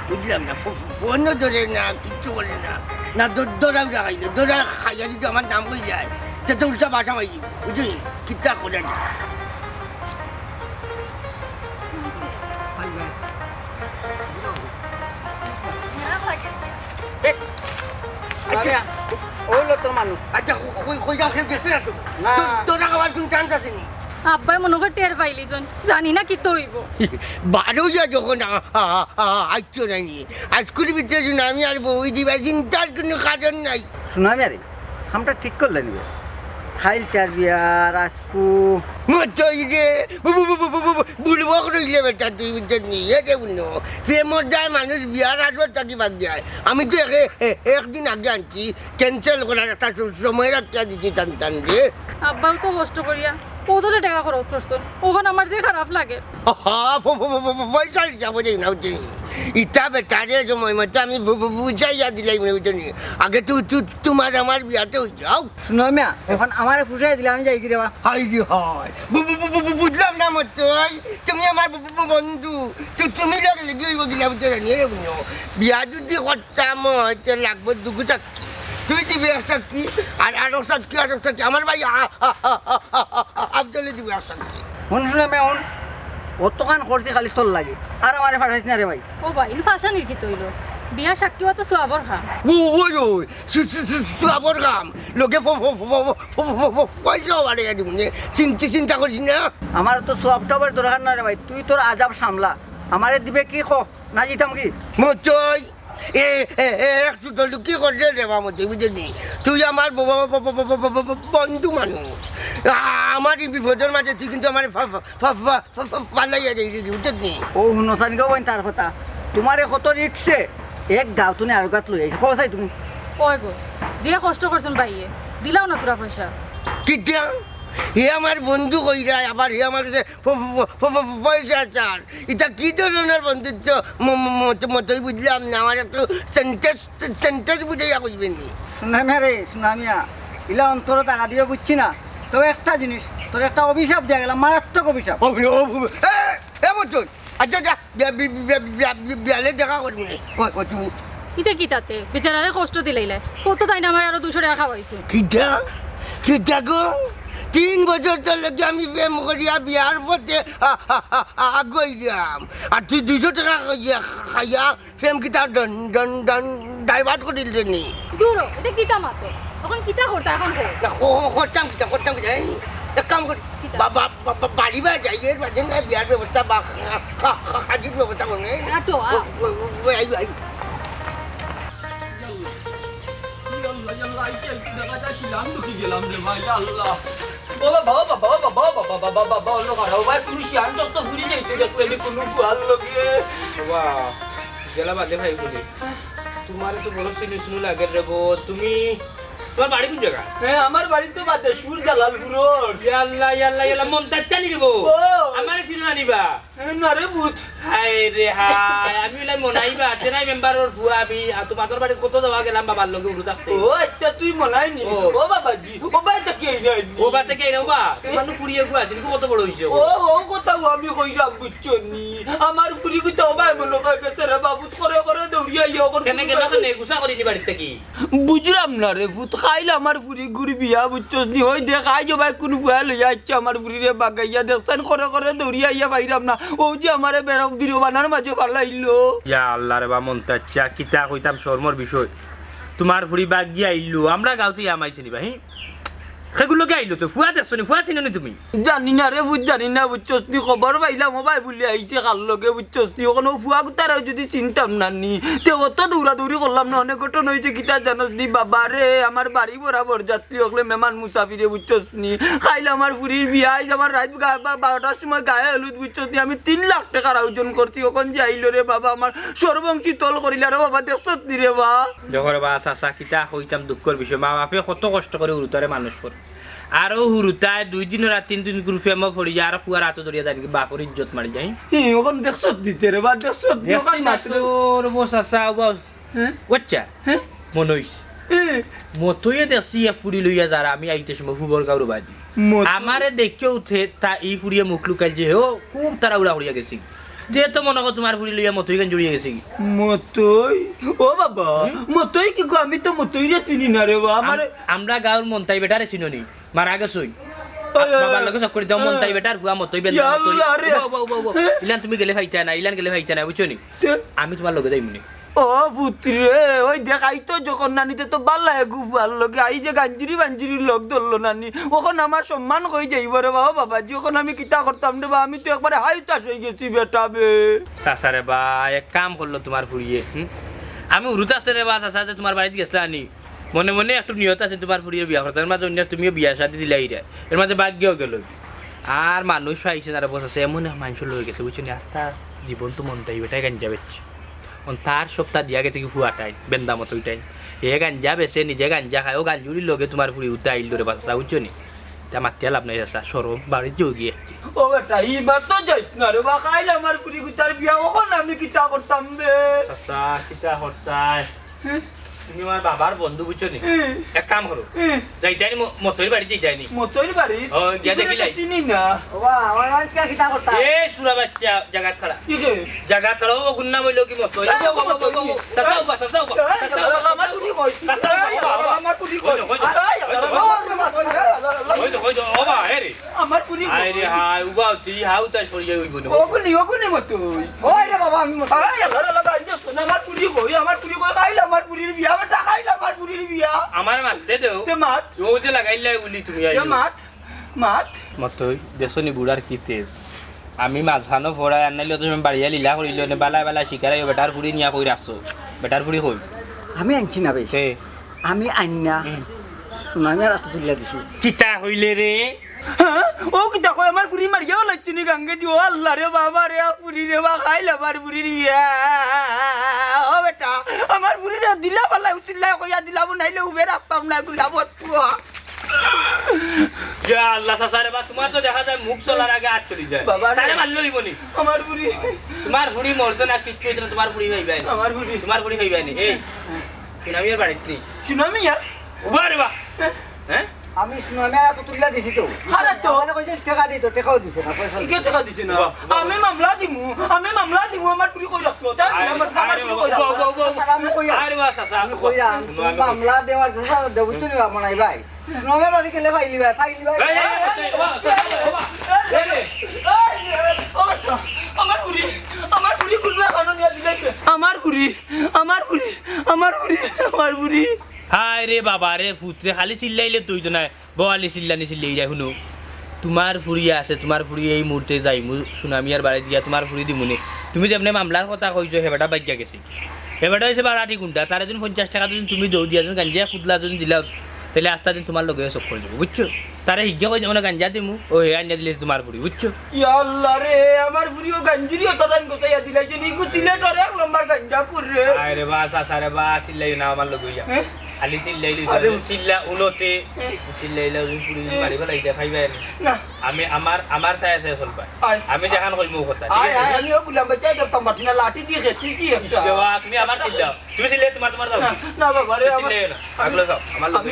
বুঝলাম না, ফোনও ধরে না, কিচ্ছু করে না, না দৌড়াও দেখাইলো, দৌড়া খাইয়া যদি আমার নাম হয়ে যায় সে তো উল্টা বাসা মাই দিব, বুঝলি কিতা করে না। আচ্ছা কই যাও, সে গেছে না তো, দৌড়া খাওয়ার কোন চান্স আছে নি? আব্বাই মনে করে টের পাইলিছন, জানি না কি তো হইব। বারো যা যখন আইছো নাই আজকুর ভিতরে শুনে আমি আর বই দিবা চিন্তার কোনো কারণ নাই। শুনামি আরে খামটা ঠিক করলে নিবে খাইল তার বিয়ার আজকু মতই রে বুড়বো রইলে বেটা তুই ভিতর নিয়ে দেখুন প্রেমর যায় মানুষ বিয়ার আসবার তাকে বাদ যায়। আমি তো একদিন আগে আনছি ক্যান্সেল করার একটা সময় রাখতে দিচ্ছি টান টান রে। আব্বাও তো কষ্ট করিয়া কতটা টাকা খরচ করছেন, ওখান আমার যে খারাপ লাগে। পয়সা যাবো যাই না বুঝছি ইটা বেটারে সময় মতো আমি বুঝাইয়া দিলাই মনে বুঝছি আগে তোমার আমার বিয়াতে হয়ে যাও। শুনামিয়া এখন আমার ফুসাই দিলে আমি যাই কি রেবা হাই রে হাই বুঝলাম না মতই তুমি আমার বন্ধু তুমি লেগে হইব গিলা বুঝতে জানি রে বুঝো বিয়া যদি করতাম হয়তো লাগবে দুগু চাকরি তুই দিবি এক চাকরি আর আরো চাকরি আমার ভাই আফজলে দিবি এক চাকরি। শুন শুনামিয়া শুন অতখান করছি খালি তোর লাগে আর আমারে ফাটাইছ না রে ভাই। ও ভাই ফাঁসা নির্কিত হইল, বিয়া সাক্ষী হওয়া তো সোয়াবর খা। ওই ওই সুয়াবর কাম লোকে পয়সা বাড়িয়ে দিব চিন্তা করিস না। আমার তো সব টবের দরকার না রে ভাই, তুই তোর আজাব সামলা আমারে দিবে কি খ না জিতাম কি মতই একশো কি করছে রে মতো বুঝলি তুই আমার বন্ধু মানুষ আমার এই বিপদের মাঝে তুই কিন্তু আমার পালাইয়া যাই বুঝলি। ও হুনসান গাও তার কথা তোমারে কত রিক্সে এক গাও তুমি আর গাত লই আইছো কসাই তুমি ওই গো যে কষ্ট করছেন ভাইয়ে দিলাও না তোরা পয়সা। কিটা হে আমার বন্ধু কইরা আবার হে আমার কাছে পয়সা চার এটা কি ধরনের বন্ধুত্ব মতই বুঝলাম না। আমার একটু সেন্টেন্স বুঝাইয়া কইবেন নি। শুনামিয়া রে শুনামিয়া ইলা অন্তর টাকা দিয়ে বুঝছি না তো একটা জিনিস তোর একটা অভিশাপ দিয়া গেলাম মারাত্মক অভিশাপ। মতই আচ্ছা যা বিয়ালে দেখা করবি তুমি ইটা কি তাতে বেচারারে কষ্ট দিলাইলে কত তাই না আমার আরো 200 টাকা খাওয়াইছো। কিটা গো 3 বছর তোর লাগে আমি প্রেম করিয়া বিয়ার পথে আগাইলাম আর তুই 200 টাকা খাইয়া প্রেম কিতা ডাইভার্ট করে দিলে নি। দূর এটা কিতা মাতো তখন কিতা করতা এখন করতাম কিতা এক কাম করি বাড়ি বা যাই এর মাঝে না বিয়ার ব্যবস্থা বা খাজির ব্যবস্থা করে তোমার তো বড় শুনু লাগে রে গো। তুমি তোমার বাড়ি কোন জায়গা? হ্যাঁ আমার বাড়ি তো বাদেশ্বর জালালপুর। আল্লাহ আল্লাহ আল্লাহ মন তাচ্চা নি গো আমার শুনু আনিবা না রে ভূত হাই রে হাই আমি বলে মনাইবা আজনাই মেম্বারর ফুয়া আমি তোমাদের বাড়ি কত যাওয়া গেলাম বাবার লগে উড়ু থাকতে। ও আচ্ছা তুই মনাইনি ও বাবাজি ও ভাই তো কে নাই ও বাতে কে রাবা মানু ফুরিয়ে গো আছে কত বড় হইছে ও ও কথা আমি কইরাম বুঝছনি আমার ফুরি কইতে ও ভাই মন কই গেছে রে বাবু করে করে দৌড়িয়া ইয়া করে কেন কেন কেন গুসা করিনি বাড়িতে কি বুঝলাম না রে ভূত খাইলে আমার ফুরি গুড়ি বিয়া বুঝছনি হই দেখাই যে ভাই কোন ফুয়া লইয়া আইছে আমার ফুরি রে বাগাইয়া দেখছেন করে করে দৌড়িয়া ইয়া বাইরাম না ও যে আমারে বেরো বিরো বানার মাঝে ফালাইলো। ইয়া আল্লাহ রে বা মন তাচ্চা কিতা কইতাম শর্মর বিষয় তোমার ফুরি বাগ গিয়া আইলো আমরা গাঁওতে আমাইছি নি ভাই সেগুলোকে আইলো তো ফুয়া দেখছো নি ফুয়া চিনো নি তুমি? জানি না রে বুঝ জানি না বুঝছনি খবর পাইলাম ও ভাই বলি আইছে কাল লগে বুঝছনি ওখানে ফুয়া গুতার যদি চিনতাম না নি তে অত দৌড়াদৌড়ি করলাম না অনেক ঘটন হয়েছে কিতা জানোস নি বাবা রে আমার বাড়ি বরাবর যাত্রী হকলে মেহমান মুসাফিরে বুঝছনি খাইলে আমার পুরীর বিয়া আইস আমার রাত 12টার সময় গায়ে হলুদ বুঝছনি আমি 3 লাখ টাকার আয়োজন করছি ওখান যে আইলো রে বাবা আমার সর্বংশী তল করিলা রে বাবা দেখছত নি রে বা যখন বা চাচা কিতা কইতাম দুঃখের বিষয় মা বাপে কত কষ্ট করে উরুতারে মানুষ করে আরো হুরুতায় 2 দিন রাত 3 দিন গ্রুপে মা পড়ি যায় আর ফুয়ার হাতে ধরিয়া যায় কি বাপর ইজ্জত মারি যায় ওখান দেখছত দিতে রে বা দেখছত ওখান মাত্র তোর বস চাচা বাস হ্যাঁ ওচ্চা হ্যাঁ মন হইছে মতই দেখছি ফুড়ি লইয়া যারা আমি আইতে সময় ফুবর কাউর বাদি আমারে দেখে উঠে তা এই ফুড়িয়ে মুখ লুকাই যে ও খুব তারা উড়া উড়িয়া গেছি যে তো মনে করো তোমার ফুড়ি লইয়া মতই গান জড়িয়ে গেছে কি মতই ও বাবা মতই কি গো আমি তো মতই রে চিনি না রে বা আমার আমরা গাঁর মন্তাই বেটারে চিননি মারা গেছই বাবার লগে সব করে দাও মন্তাই বেটার ফুয়া মতই বেল ইলান তুমি গেলে ভাইতা না ইলান গেলে ভাইতা না বুঝছো নি আমি তোমার লগে যাইমুনি ও পুত্রে ওই দেখাই তো যখন নানিতে তো ভাল লাগে গুফার লগে আই যে গাঞ্জুরি বাঞ্জুরির লোক ধরলো নানি ওখন আমার সম্মান হয়ে যাইব রে বাবা বাবা যখন আমি কিতা করতাম রে বা আমি তো একবারে হাইতাস হয়ে গেছি বেটা বে চাচারে বা এক কাম করলো তোমার ফুড়িয়ে আমি উরুতাতে রে বা চাচা তোমার বাড়িতে গেছিলাম আনি মনে মনে একটু নিয়ত আছে তোমার ফুড়িয়ে বিয়া করতে এর মাঝে অন্য তুমিও বিয়া শাদি দিলাই রে এর মাঝে ভাগ্যও গেল আর মানুষ পাইছে না বসে এমন মানুষ লয়ে গেছে বুঝছো নি আস্থা জীবন তো মন তাই বেটাই গাঞ্জা বেচছে তার সপ্তাহ দিয়া গেছে কি ফুয়াটাই বেন্দা মতো ওইটাই এ গাঞ্জা বেছে নিজে গাঞ্জা খায় ও গাঞ্জুরির লগে তোমার ফুড়ি উঠতে আইল রে বাচ্চা বুঝছো নি তা মাতিয়া লাভ নাই চাচা সরম বাড়ির যোগিয়ে ও বেটা ইবার তো যাইস না রে বা খাইলে আমার পুরি গুতার বিয়া ওখন আমি কিতা করতাম বে চাচা কিতা হরতাই তুমি আমার বাবার বন্ধু বুঝছো নি এক কাম করো যাইতানি মতই বাড়ি যাইতানি মতই বাড়ি ও গিয়া দেখি লাই চিনি না বাবা আমার বাড়িতে কিতা করতা এ সুরা বাচ্চা জায়গা খাড়া কি রে জায়গা খাড়া ও গুন্না মইলো কি মতই চাচা আমার পুরি কই আমার পুরি কই আমার পুরি আই রে হাই উবাউতি হাউতা সরিয়ে হইব না ওগুনি মতই ওই রে বাবা আমি মতই আই আল্লাহ লাগা আইছো আমার পুরি কই খাইলা আমার পুরির বিয়া বেটা খাইলা আমার পুরির বিয়া আমার মারতে দেও তে মাত ও যে লাগাইলাই বলি তুমি তে মাত মাত মতই দেশনি বুড়ার কি তেজ আমি মাঝখানো ফোড়া আনাইলে তুমি বাড়িয়া লীলা করিল নে বালা বালা শিকারাই বেটার ফুড়ি নিয়া কই রাখছো বেটার ফুড়ি কই আমি আনছি না ভাই হে আমি আইনা সুনামি আর আতো তুলিয়া দিছি কিতা হইলে রে ও কিতা কই আমার পুরি মারিয়া লাগছি নি গঙ্গে দি ও আল্লাহ রে বাবা রে পুরি রে বা খাইলা আমার পুরির বিয়া ও বেটা আমার পুরি রে দিলা বালা উতিলা কইয়া দিলাম নাইলে উবে রাখতাম না গুলা বটপুয়া ইয়া আল্লাহ সাসারে বা তোমার তো দেখা যায় মুখ চলার আগে হাত চলি যায় বাবা রে। তারে মারলো হইবনি আমার পুরি তোমার ফুড়ি মরতো না কিচ্ছু হইতো না তোমার ফুড়ি হইবাই না আমার পুরি তোমার ফুড়ি হইবাই না এই সুনামিয়ার বাড়িতে নেই সুনামি আর উবা রে বা হ্যাঁ আমি সুনামি আর আতো তুলিয়া দিছি তো আরে তো মানে কইছে টাকা দিত টাকাও দিছে না পয়সা কি টাকা দিছ না আমি মামলা দিমু আমার পুরি কই রাখছো তাই আমার পুরি কই রাখছো আমি কইয়া আরে বা সাসা আমি কইরা মামলা দেওয়ার কথা দেব তো না মনাই ভাই সুনামি বাড়ি গেলে ভাই লিবা ফাইলি ভাই আমার পুরি খুলবে কারণ নিয়ে দিলাইছে আমার পুরি হায় রে বাবা রে ফুটরে খালি চিল্লাইলে তুই তো না বোয়ালি চিল্লানি চিল্লাই যায় শুনো তোমার ফুড়িয়া আছে তোমার ফুড়ি এই মুহূর্তে যাই সুনামিয়ার বাড়ি দিয়া তোমার ফুড়ি দিমুনি তুমি যেমনি মামলার কথা কইছো হেবাটা বাজ্ঞা গেছি হেবাটা হয়েছে 12 ঘন্টা তার যদি 50 টাকা যদি তুমি দৌ দিয়া গাঞ্জা ফুটলা যদি দিলা তাহলে আস্তা দিন তোমার লগে চক করে দেবো বুঝছো তারা হিজ্ঞা কই যেমন গাঞ্জা দিমু ও হে আনিয়া দিলে তোমার ফুড়ি বুঝছো ইয়া আল্লাহ রে আমার পুরিও গাঞ্জুরিও তরান গোতাইয়া দিলাইছে নি গুছিলে তরে এক নম্বর গাঞ্জা করে আয় রে বা সাসারে বা চিল্লাই না আমার লগে ইয়া আলি চিল্লাইলি আরে চিল্লা উনতে চিল্লাইলা ওই ফুড়ি বাড়ি ফেলাই দেখাইবে না আমি আমার ছায়া ছায়া চল পাই আয়। আমি যেখান কইমু কথা আয় আয় আমিও গুলাম বাচ্চা দেখতাম বাটিনা লাঠি দিয়ে গেছি কি একটা দেওয়া তুমি আমার চিল্লাও তুমি চিল্লে তোমার যাও না, না বাবা রে আমার চিল্লে না আগলে যাও আমার লগে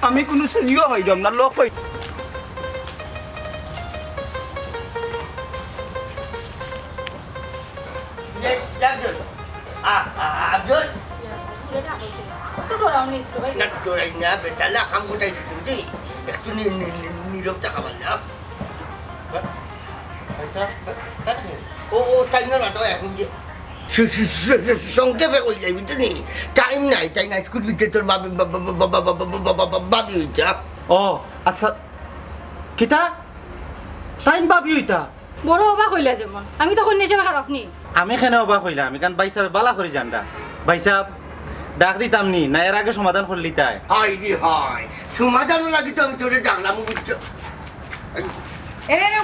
আমি কোনো সেজিও হইলাম না লোক হই Jadul. Abdul. তো ডরাও নিস তো ভাই Nak dorai na betala kamu dari situ je. Ektu ni rop tak kawan nak. Oh, tanya nak tahu aku je. সঙ্গে ফেক হয়ে যাবি তো নি টাইম নাই তাই না স্কুল ভিতরে তোর বাবি হইছা ও আচ্ছা কিতা টাইম বাবি হইতা বড় অবাক হইলা যেমন আমি তখন নিজে খারাপ নি আমি এখানে অবাক হইলাম আমি কারণ ভাই সাহেব বালা করে জানডা ভাই সাহেব ডাক দিতাম নি না এর আগে সমাধান করলি তাই হয় রে হয় সমাধান লাগি তো আমি তোরে ডাকলাম বুঝছো এরে রে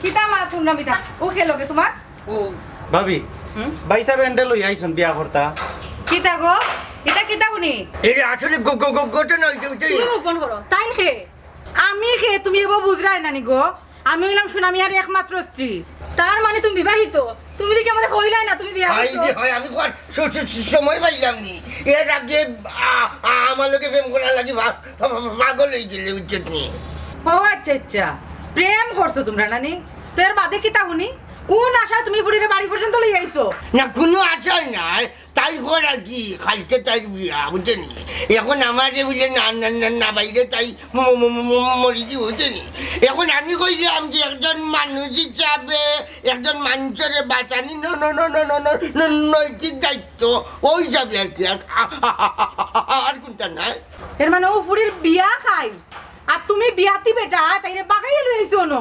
কিতা মা তোমরা মিতা ও খেলোগে তোমার ও ভাবি ভাই সাহেব এন্ডে লই আইছন বিয়া করতা কিতা গো এটা কিতা শুনি এর আসলে ঘটনা হইছে তুমি মুখ বন্ধ করো তাই খে আমি খে তুমি এবার বুঝরাই নানি গো আমি হইলাম সুনামি আর একমাত্র স্ত্রী তার মানে তুমি বিবাহিত তুমি দেখি আমার হইলাই না তুমি বিয়া হয় করছো যে হয় আমি কোন সময় পাইলাম নি এর আগে আমার লোকে প্রেম করার লাগি পাগল হয়ে গেলে উচিত নি ও আচ্ছা আচ্ছা প্রেম করছো তোমরা নানি তোর বাদে কিতা শুনি কোন আশা তুমি ফুরিরে বাড়ি পর্যন্ত লই আইছো না কোনো আশাই নাই তাই ঘর আর কি কালকে তাই বিয়া বুঝছেনি এখন আমারে বলে না না না না বাইরে তাই মরিজি বুঝছেনি এখন আমি কইলাম যে একজন মানুষ হিসাবে একজন মানুষের বাঁচানি নৈতিক দায়িত্ব ওই হিসাবে আর কি আর কোনটা নাই এর মানে ও ফুরির বিয়া খাই আর তুমি বিয়াতি বেটা তাইরে বাগাইয়া লই আইছো ন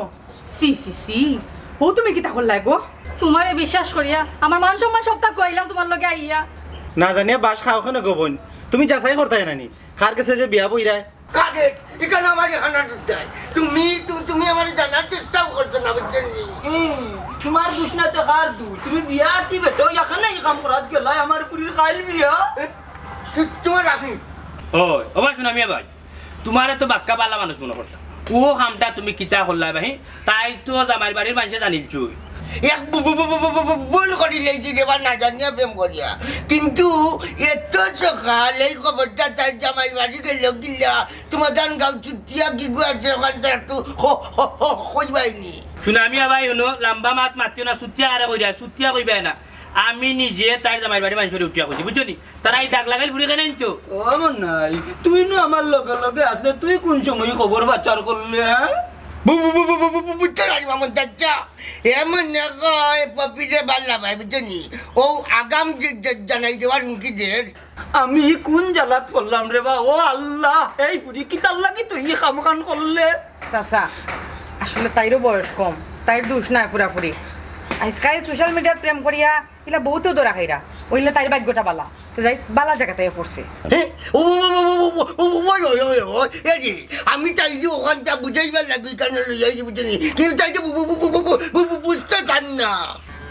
সি সি সি ও তুমি কি তা করলাই গো তোমারে বিশ্বাস করিয়া আমার মান সম্মান সব তাক কইলাম তোমার লগে আইয়া না জানিয়া বাস খাও ওখানে গোবন তুমি যাচাই করতে নানি কার কাছে যে বিয়া বইরায় কারেক্ট এখানে আমার এখানে দেয় তুমি তুমি আমার জানার চেষ্টাও করছো না বুঝছেনি তোমার দুষ না তো কার দুষ তুমি বিয়া আতি বেটো এখানে এই কাম করাত গেলাই আমার পুরীর কাইল বিয়া তোমার রাখি ওই ও ভাই শুনামিয়া ভাই তোমার তো বাক্কা বালা মানুষ মনে করতাম ও কামটা তুমি কিতা করলা ভাই তাই তো জামাইর বাড়ির মানুষে জানিলছো এক ভুল করিলে যে এবার না জানিয়া প্রেম করিয়া কিন্তু এত সকাল এই খবরটা তার জামাই বাড়ি গেল গিলা তোমার ধান গাও চুটিয়া গিগু আছে ওখানটা একটু কইবাইনি শুনামিয়া ভাই হলো লম্বা মাত মাতিও না সুতিয়া আরে কইরা সুতিয়া কইবাই না আমি নিজে তার জামাইর বাড়ির মানুষের উঠিয়া কইছি বুঝছো নি তারা এই দাগ লাগাইল ফুড়ে কেন আনছো ও আমার নাই তুই না আমার লগে লগে আসলে তুই কোন সময় খবর বাচ্চার করলে হ্যাঁ বুঝতে পারি মামন চাচা এমন না কয় পপিরে বাল্লা ভাই বুঝছো নি ও আগাম জানাই দেওয়ার হুমকিদের আমি কোন জ্বালাত পড়লাম রে বা ও আল্লাহ এই ফুরি কি তার লাগি তুই খাম খান করলে চাচা আসলে তাইরও বয়স কম তাইর দোষ নাই পুরাপুরি আজকাল সোশ্যাল মিডিয়াত প্রেম করিয়া এলা বহুতো দৌড়া খাইরা ওইলে তাইর ভাগ্যটা বালা তো যাই বালা জায়গাতে পড়ছে আমি চাই যে ওখানটা বুঝাইবার লাগবে কেন লইয়াই বুঝিনি কিন্তু চাই যে বুঝতে চান না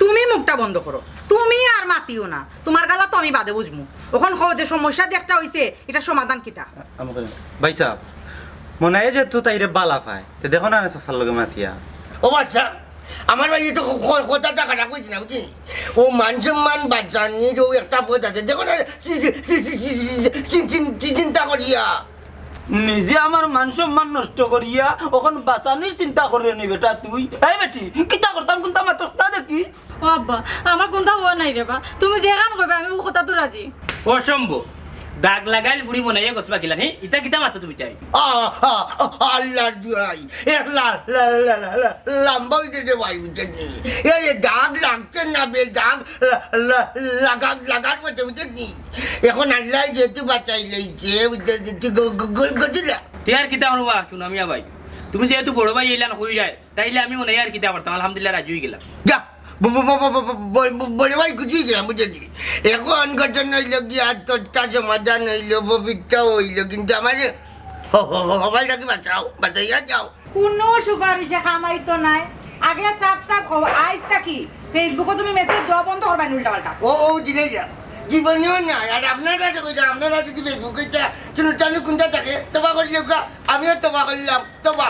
তুমি মুখটা বন্ধ করো তুমি আর মাতিও না তোমার গালা তো আমি বাদে বুঝমু ওখান কও যে সমস্যা যে একটা হইছে এটা সমাধান কিতা ভাই সাহেব মনে হয় যে তুই তাইরে বালা পায় তো দেখো না সাসার লগে মাতিয়া ও বাচ্চা আমার ভাই তো কথাটা খারাপ হয়েছে না বুঝি ও মান সম্মান বাচ্চানি ও একটা পথ আছে দেখো না চিন্তা করিয়া নিজে আমার মান সম্মান নষ্ট করিয়া ওখান বাঁচানির চিন্তা করে নি বেটা তুই এই বেটি কিতা করতাম কোনটা আমার তোস্তা দেখি ও আব্বা আমার কোনটা হওয়া নাই রে বা তুমি যে গান কইবে আমি ও কথা তো রাজি অসম্ভব দাগ লাগাইল ফুড়ি বনাইয়া গছবা গিলা নি ইটা কিতা মাত্র তুমি চাই আল্লাহর দুয়াই লম্বা হইতে যে ভাই বুঝেননি এ দাগ লাগছে না বে দাগ লাগার মতো বুঝেননি এখন আল্লাহ যেহেতু বাঁচাই লইছে বুঝলা তুই আর কিতা অনুবা শুনামিয়া ভাই তুমি যেহেতু বড় ভাই এলান হই যায় তাইলে আমি মনে আর কিতা করতাম আলহামদুলিল্লাহ রাজি হয়ে গেলাম যা বড় ভাই কিছুই গেলাম বুঝেছি এখন ঘটনা হইল গিয়া তোরটা সমাধান হইল পবিত্র হইল কিন্তু আমার সবাইটাকে বাঁচাইয়া যাও কোনো সুপারিশে খামাইতো নাই আগে সাফ সাফ কও আইজ কি ফেসবুকে তুমি মেসেজ দেওয়া বন্ধ করবা উল্টা পাল্টা ও দিলে যা জীবনেও না আর আপনারা আপনারা যদি ফেসবুকে টানু কোনটা থাকে তোবা করলে আমিও তোবা করলাম তোবা